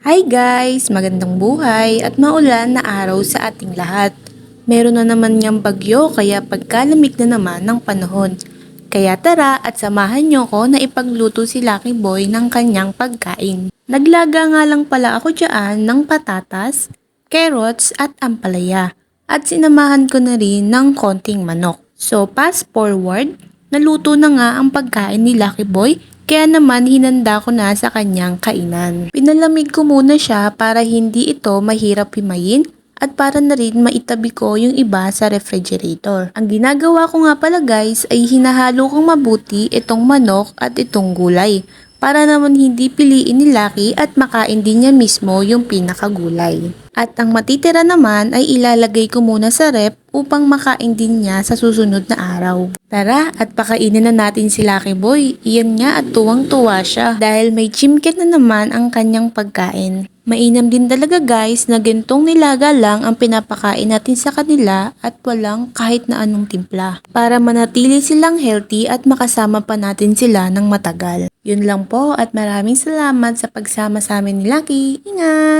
Hi guys! Magandang buhay at maulan na araw sa ating lahat. Meron na naman niyang bagyo kaya pagkalamig na naman ng panahon. Kaya tara at samahan niyo ko na ipagluto si Lucky Boy ng kanyang pagkain. Naglaga nga lang pala ako dyan ng patatas, carrots at ampalaya. At sinamahan ko na rin ng konting manok. So fast forward, naluto na nga ang pagkain ni Lucky Boy. Kaya naman hinanda ko na sa kanyang kainan. Pinalamig ko muna siya para hindi ito mahirap himayin at para na rin maitabi ko yung iba sa refrigerator. Ang ginagawa ko nga pala guys ay hinahalo kong mabuti itong manok at itong gulay para naman hindi piliin ni Lucky at makain din niya mismo yung pinakagulay. At ang matitira naman ay ilalagay ko muna sa ref upang makain din niya sa susunod na araw. Tara at pakainin na natin si Lucky Boy. Iyan nga at tuwang-tuwa siya dahil may chimket na naman ang kanyang pagkain. Mainam din talaga guys na gintong nilaga lang ang pinapakain natin sa kanila at walang kahit na anong timpla. Para manatili silang healthy at makasama pa natin sila ng matagal. Yun lang po at maraming salamat sa pagsama sa amin ni Lucky. Ingat!